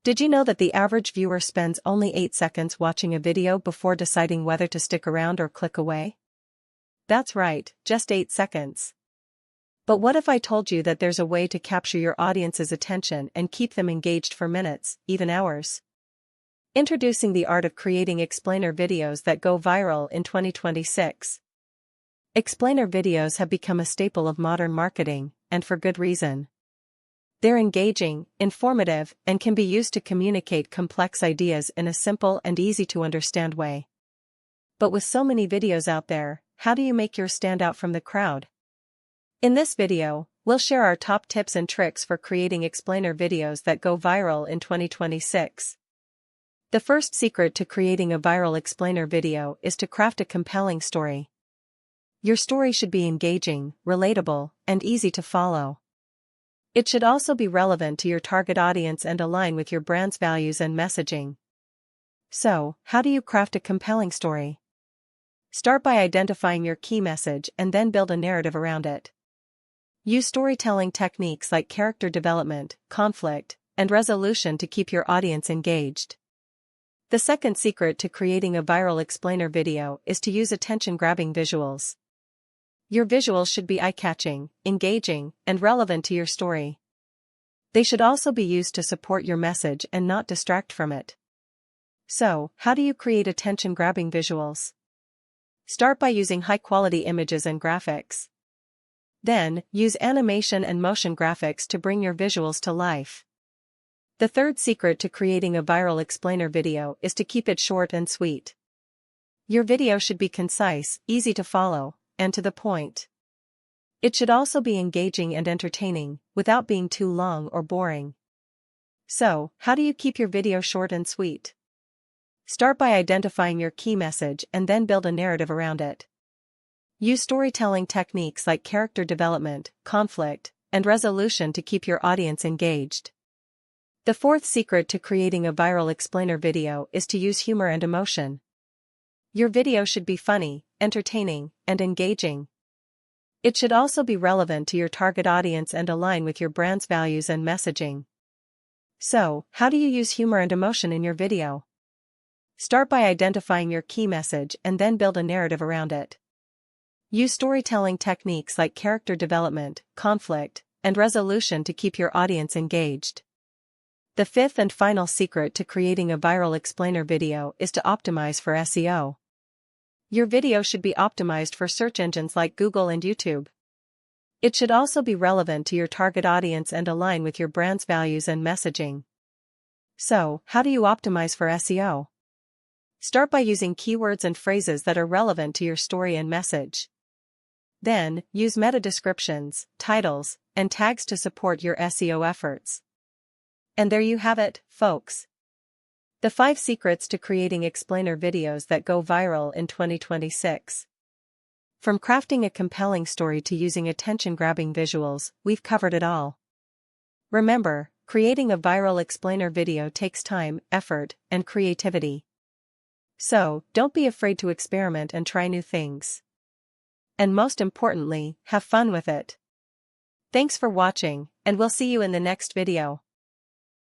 Did you know that the average viewer spends only 8 seconds watching a video before deciding whether to stick around or click away? That's right, just 8 seconds. But what if I told you that there's a way to capture your audience's attention and keep them engaged for minutes, even hours? Introducing the art of creating explainer videos that go viral in 2026. Explainer videos have become a staple of modern marketing, and for good reason. They're engaging, informative, and can be used to communicate complex ideas in a simple and easy-to-understand way. But with so many videos out there, how do you make yours stand out from the crowd? In this video, we'll share our top tips and tricks for creating explainer videos that go viral in 2026. The first secret to creating a viral explainer video is to craft a compelling story. Your story should be engaging, relatable, and easy to follow. It should also be relevant to your target audience and align with your brand's values and messaging. So, how do you craft a compelling story? Start by identifying your key message and then build a narrative around it. Use storytelling techniques like character development, conflict, and resolution to keep your audience engaged. The second secret to creating a viral explainer video is to use attention-grabbing visuals. Your visuals should be eye-catching, engaging, and relevant to your story. They should also be used to support your message and not distract from it. So, how do you create attention-grabbing visuals? Start by using high-quality images and graphics. Then, use animation and motion graphics to bring your visuals to life. The third secret to creating a viral explainer video is to keep it short and sweet. Your video should be concise, easy to follow, and to the point. It should also be engaging and entertaining, without being too long or boring. So, how do you keep your video short and sweet? Start by identifying your key message and then build a narrative around it. Use storytelling techniques like character development, conflict, and resolution to keep your audience engaged. The fourth secret to creating a viral explainer video is to use humor and emotion. Your video should be funny, entertaining, and engaging. It should also be relevant to your target audience and align with your brand's values and messaging. So, how do you use humor and emotion in your video? Start by identifying your key message and then build a narrative around it. Use storytelling techniques like character development, conflict, and resolution to keep your audience engaged. The fifth and final secret to creating a viral explainer video is to optimize for SEO. Your video should be optimized for search engines like Google and YouTube. It should also be relevant to your target audience and align with your brand's values and messaging. So, how do you optimize for SEO? Start by using keywords and phrases that are relevant to your story and message. Then, use meta descriptions, titles, and tags to support your SEO efforts. And there you have it, folks. The 5 secrets to creating explainer videos that go viral in 2026. From crafting a compelling story to using attention-grabbing visuals, we've covered it all. Remember, creating a viral explainer video takes time, effort, and creativity. So, don't be afraid to experiment and try new things. And most importantly, have fun with it. Thanks for watching, and we'll see you in the next video.